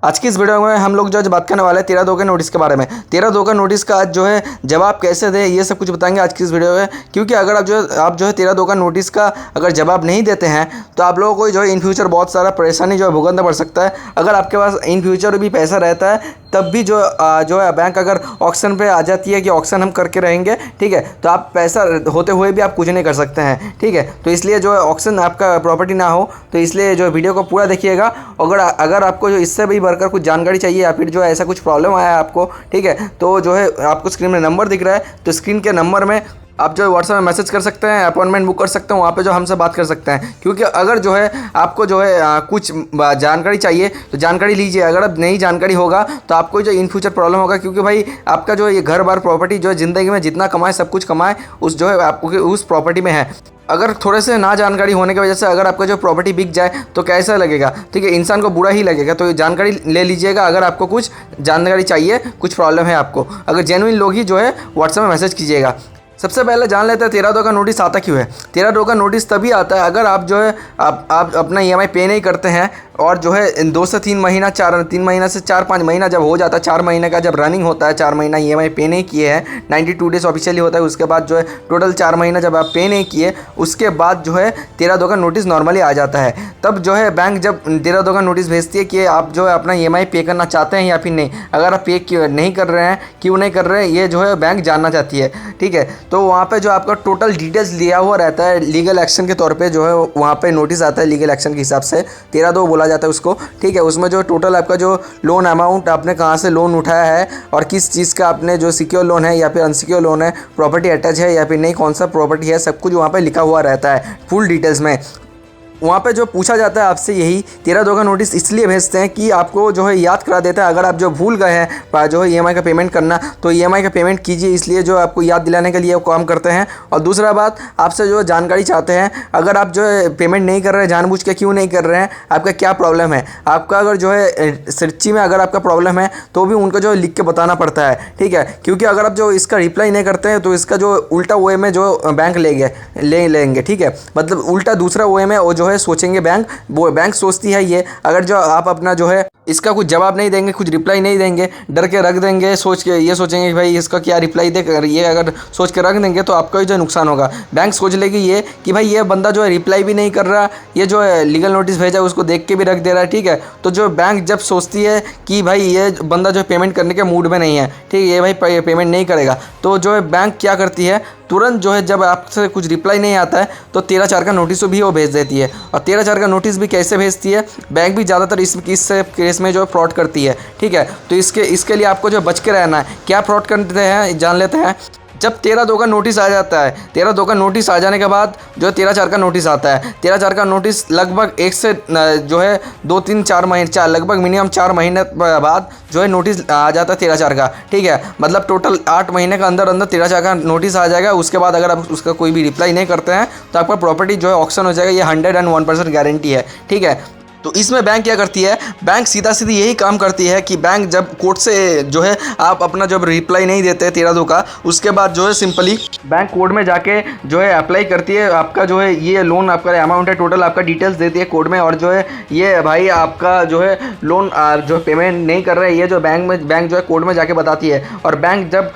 आज की इस वीडियो में हम लोग जो आज बात करने वाले हैं 13/2 के नोटिस के बारे में। 13/2 का नोटिस का आज जो है जवाब कैसे दें ये सब कुछ बताएंगे आज की इस वीडियो में। क्योंकि अगर आप जो है 13/2 का नोटिस का अगर जवाब नहीं देते हैं तो आप लोगों को जो है इन फ्यूचर बहुत सारा परेशानी जो है भुगतना पड़ सकता है। अगर आपके पास इन फ्यूचर भी पैसा रहता है तब भी जो है बैंक अगर ऑक्शन पे आ जाती है कि ऑक्शन हम करके रहेंगे, ठीक है, तो आप पैसा होते हुए भी आप कुछ नहीं कर सकते हैं, ठीक है। तो इसलिए जो है ऑक्शन आपका प्रॉपर्टी ना हो, तो इसलिए जो वीडियो को पूरा देखिएगा। अगर आपको जो इससे भी बढ़कर कुछ जानकारी चाहिए या फिर जो है ऐसा कुछ प्रॉब्लम आया है आपको, ठीक है, तो जो है आपको स्क्रीन में नंबर दिख रहा है, तो स्क्रीन के नंबर में आप जो है व्हाट्सएप में मैसेज कर सकते हैं, अपॉइंटमेंट बुक कर सकते हैं, वहाँ पे जो हमसे बात कर सकते हैं। क्योंकि अगर जो है आपको जो है कुछ जानकारी चाहिए तो जानकारी लीजिए। अगर अब नहीं जानकारी होगा तो आपको जो इन फ्यूचर प्रॉब्लम होगा। क्योंकि भाई आपका जो ये घर बार प्रॉपर्टी जो है ज़िंदगी में जितना कमाए सब कुछ कमाए उस जो है आपको उस प्रॉपर्टी में है। अगर थोड़े से ना जानकारी होने की वजह से अगर आपका जो प्रॉपर्टी बिक जाए तो कैसा लगेगा, ठीक है, इंसान को बुरा ही लगेगा। तो ये जानकारी ले लीजिएगा। अगर आपको कुछ जानकारी चाहिए, कुछ प्रॉब्लम है आपको, अगर जेन्युइन लोग ही जो है व्हाट्सएप में मैसेज कीजिएगा। सबसे पहले जान लेते हैं 13/2 का नोटिस आता क्यों है। 13/2 का नोटिस तभी आता है अगर आप जो है आप अपना EMI पे नहीं करते हैं और जो है 2 से 3 महीना 3 महीना से 4-5 महीना जब हो जाता है, 4 महीने का जब रनिंग होता है, 4 महीना EMI पे नहीं किए हैं, 92 डेज ऑफिशियली होता है, उसके बाद जो है टोटल 4 महीना जब आप पे नहीं किए उसके बाद जो है 13/2 का नोटिस नॉर्मली आ जाता है। तब जो है बैंक जब 13/2 का नोटिस भेजती है कि आप जो है अपना EMI पे करना चाहते हैं या फिर नहीं। अगर आप पे नहीं कर रहे हैं, क्यों नहीं कर रहे हैं, ये जो है बैंक जानना चाहती है, ठीक है। तो वहाँ पे जो आपका टोटल डिटेल्स लिया हुआ रहता है लीगल एक्शन के तौर पे, जो है वहाँ पे नोटिस आता है लीगल एक्शन के हिसाब से 13/2 बोला जाता है उसको, ठीक है। उसमें जो टोटल आपका जो लोन अमाउंट, आपने कहाँ से लोन उठाया है और किस चीज़ का आपने जो सिक्योर लोन है या फिर अनसिक्योर लोन है, प्रॉपर्टी अटैच है या फिर नहीं, कौन सा प्रॉपर्टी है, सब कुछ वहाँ पे लिखा हुआ रहता है फुल डिटेल्स में। वहाँ पे जो पूछा जाता है आपसे यही 13/2 का नोटिस इसलिए भेजते हैं कि आपको जो है याद करा देता है। अगर आप जो भूल गए हैं जो है EMI का पेमेंट करना, तो EMI का पेमेंट कीजिए, इसलिए जो आपको याद दिलाने के लिए वो काम करते हैं। और दूसरा बात, आपसे जो जानकारी चाहते हैं, अगर आप जो है पेमेंट नहीं कर रहे हैं, जानबूझ के क्यों नहीं कर रहे हैं, आपका क्या प्रॉब्लम है, आपका अगर जो है सच्ची में अगर आपका प्रॉब्लम है तो भी उनको जो है लिख के बताना पड़ता है, ठीक है। क्योंकि अगर आप जो इसका रिप्लाई नहीं करते हैं तो इसका जो उल्टा वे में जो बैंक लेंगे, ठीक है, मतलब उल्टा दूसरा वे में वो जो है सोचेंगे बैंक सोचती है ये, अगर जो आप अपना जो है इसका कुछ जवाब नहीं देंगे, कुछ रिप्लाई नहीं देंगे, डर के रख देंगे, ये सोचेंगे कि भाई इसका क्या रिप्लाई दे, ये अगर सोच के रख देंगे तो आपका ही जो नुकसान होगा। बैंक सोच लेगी ये कि भाई ये बंदा जो है रिप्लाई भी नहीं कर रहा, ये जो है लीगल नोटिस भेजा है उसको देख के भी रख दे रहा है, ठीक है। तो जो बैंक जब सोचती है कि भाई ये बंदा जो है पेमेंट करने के मूड में नहीं है, ठीक है, ये भाई पेमेंट नहीं करेगा, तो जो है बैंक क्या करती है, तुरंत जो है जब आपसे कुछ रिप्लाई नहीं आता है तो 13/4 का नोटिस भी वो भेज देती है। और 13/4 का नोटिस भी कैसे भेजती है, बैंक भी ज़्यादातर इस केस में जो है फ्रॉड करती है, ठीक है। तो इसके लिए आपको जो बच के रहना है। क्या फ्रॉड करते हैं जान लेते हैं। जब 13/2 का नोटिस आ जाता है, 13/2 का नोटिस आ जाने के बाद जो 13/4 का नोटिस आता है, 13/4 का नोटिस लगभग 1 से जो है 2-3-4 महीने, लगभग मिनिमम 4 महीने बाद जो है नोटिस आ जाता है 13/4 का, ठीक है। मतलब टोटल 8 महीने का अंदर 13/4 का नोटिस आ जाएगा। उसके बाद अगर आप उसका कोई भी रिप्लाई नहीं करते हैं तो आपका प्रॉपर्टी जो है ऑक्शन हो जाएगा। ये 101% गारंटी है, ठीक है। तो इसमें बैंक क्या करती है, बैंक सीधा सीधी यही काम करती है कि बैंक जब कोर्ट से जो है आप अपना जब रिप्लाई नहीं देते 13/2 का, उसके बाद जो है सिंपली बैंक कोर्ट में जाके जो है अप्लाई करती है। आपका जो है ये लोन आपका अमाउंट है, टोटल आपका डिटेल्स देती है कोर्ट में, और जो है ये भाई आपका जो है लोन जो पेमेंट नहीं कर रहे हैं, ये जो बैंक जो है कोर्ट में जाके बताती है। और बैंक जब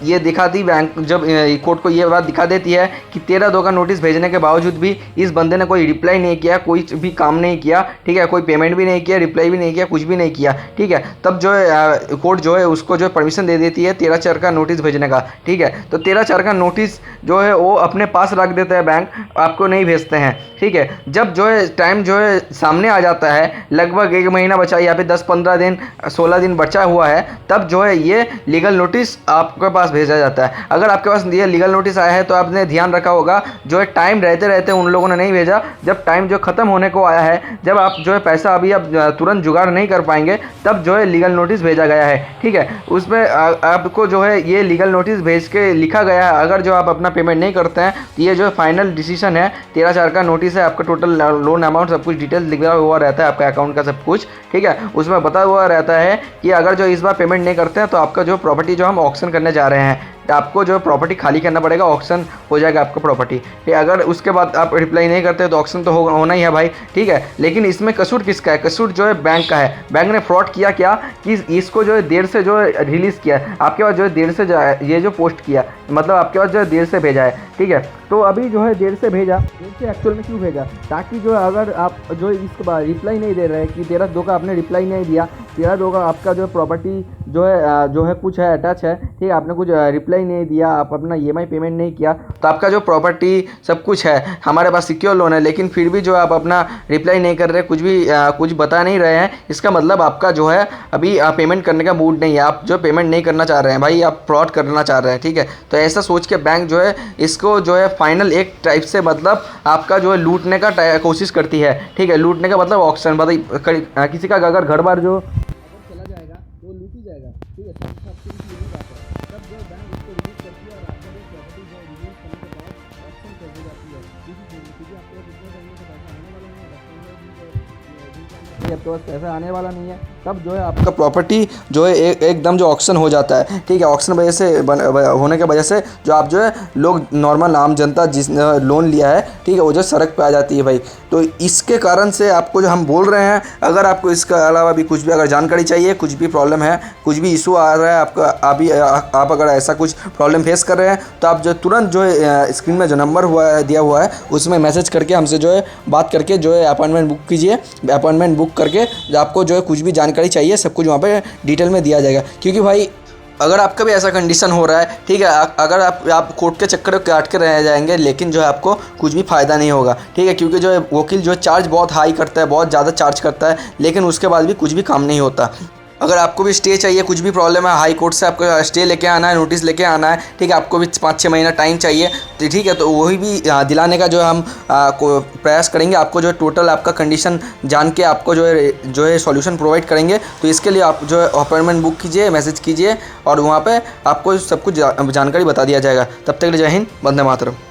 ये दिखाती, बैंक जब कोर्ट को ये बात दिखा देती है कि 13/2 का नोटिस भेजने के बावजूद भी इस बंदे ने कोई रिप्लाई नहीं किया, कोई भी काम नहीं किया, ठीक है, कोई पेमेंट भी नहीं किया, रिप्लाई भी नहीं किया, कुछ भी नहीं किया, ठीक है, तब जो है कोर्ट जो है उसको जो है परमिशन दे देती है 13/4 का नोटिस भेजने का, ठीक है। तो 13/4 का नोटिस जो है वो अपने पास रख देता है बैंक, आपको नहीं भेजते हैं, ठीक है। जब जो है टाइम जो है सामने आ जाता है, लगभग 1 महीना बचा या फिर 10-15 दिन 16 दिन बचा हुआ है, तब जो है ये लीगल नोटिस आपके पास भेजा जाता है। अगर आपके पास ये लीगल नोटिस आया है तो आपने ध्यान रखा होगा, जो है टाइम रहते रहते उन लोगों ने नहीं भेजा, जब टाइम जो ख़त्म होने को आया है, जब आप जो है पैसा अभी आप तुरंत जुगाड़ नहीं कर पाएंगे, तब जो है लीगल नोटिस भेजा गया है, ठीक है। उसमें आपको जो है ये लीगल नोटिस भेज के लिखा गया है, अगर जो आप अपना पेमेंट नहीं करते हैं तो ये जो फाइनल डिसीजन है 13/4 का नोटिस है, आपका टोटल लोन अमाउंट सब कुछ डिटेल्स लिखा हुआ रहता है, आपका अकाउंट का सब कुछ, ठीक है। उसमें बता हुआ रहता है कि अगर जो इस बार पेमेंट नहीं करते हैं तो आपका जो प्रॉपर्टी जो हम ऑक्शन करने जा रहे हैं, तो आपको जो है प्रॉपर्टी खाली करना पड़ेगा, ऑक्शन हो जाएगा आपका प्रॉपर्टी। ठीक है, अगर उसके बाद आप रिप्लाई नहीं करते तो ऑक्शन तो होना ही है भाई। ठीक है, लेकिन इसमें कसूर किसका है? कसूर जो है बैंक का है। बैंक ने फ्रॉड किया क्या कि इसको जो है देर से जो है रिलीज़ किया, आपके पास जो है देर से ये जो पोस्ट किया, मतलब आपके पास जो है देर से भेजा है। ठीक है, तो अभी जो है देर से भेजा, देर से एक्चुअल में क्यों भेजा? ताकि जो है अगर आप जो इसके बाद रिप्लाई नहीं दे रहे कि 13/2 का आपने रिप्लाई नहीं दिया, 13/2 का आपका जो है प्रॉपर्टी जो है कुछ है अटैच है, ठीक है, आपने कुछ रिप्लाई नहीं दिया, आप अपना EMI पेमेंट नहीं किया, तो आपका जो प्रॉपर्टी सब कुछ है, हमारे पास सिक्योर लोन है, लेकिन फिर भी जो है आप अपना रिप्लाई नहीं कर रहे, कुछ बता नहीं रहे हैं, इसका मतलब आपका जो है अभी पेमेंट करने का मूड नहीं है, आप जो पेमेंट नहीं करना चाह रहे हैं भाई, आप फ्रॉड करना चाह रहे हैं। ठीक है, तो ऐसा सोच के बैंक जो है इसको जो है फाइनल एक टाइप से मतलब आपका जो है लूटने का कोशिश करती है। ठीक है, लूटने का मतलब ऑक्शन, मतलब किसी का अगर घर बार जो चला जाएगा तो लूट ही जाएगा। ठीक है, सबसे यही बात है। तब जो बैंक इसको रिलीज करती है और आपका जो प्रॉपर्टी जो रिलीज करने के बाद ऑप्शन कर दी जाती है, क्योंकि आपको जितना करने से पैसा आने वाला नहीं है, आपके पास पैसा आने वाला नहीं है, तब जो है आपका प्रॉपर्टी जो है एकदम जो ऑक्शन हो जाता है। ठीक है, ऑक्शन वजह से होने की वजह से जो आप जो है लोग नॉर्मल आम जनता जिसने लोन लिया है, ठीक है, वो जो सड़क पे आ जाती है भाई। तो इसके कारण से आपको जो हम बोल रहे हैं, अगर आपको इसके अलावा भी कुछ भी अगर जानकारी चाहिए, कुछ भी प्रॉब्लम है, कुछ भी इशू आ रहा है आपका, अभी आप अगर ऐसा कुछ प्रॉब्लम फेस कर रहे हैं, तो आप जो तुरंत जो है स्क्रीन में जो नंबर दिया हुआ है उसमें मैसेज करके हमसे जो है बात करके जो है अपॉइंटमेंट बुक कीजिए। अपॉइंटमेंट बुक करके आपको जो है कुछ भी जानकारी चाहिए सब कुछ वहाँ पे डिटेल में दिया जाएगा। क्योंकि भाई अगर आपका भी ऐसा कंडीशन हो रहा है, ठीक है, अगर आप कोर्ट के चक्कर में काट के रह जाएंगे, लेकिन जो है आपको कुछ भी फ़ायदा नहीं होगा। ठीक है, क्योंकि जो है वकील जो है चार्ज बहुत हाई करता है, बहुत ज़्यादा चार्ज करता है, लेकिन उसके बाद भी कुछ भी काम नहीं होता। अगर आपको भी स्टे चाहिए, कुछ भी प्रॉब्लम है, हाई कोर्ट से आपको स्टे लेके आना है, नोटिस लेके आना है, ठीक है, आपको भी 5-6 महीना टाइम चाहिए, तो ठीक है, तो वही भी दिलाने का जो हम प्रयास करेंगे। आपको जो है टोटल आपका कंडीशन जान के आपको जो है सॉल्यूशन प्रोवाइड करेंगे। तो इसके लिए आप जो है अपॉइंटमेंट बुक कीजिए, मैसेज कीजिए, और वहाँ पे आपको सब कुछ जानकारी बता दिया जाएगा। तब तक के लिए जय हिंद, वंदे मातरम।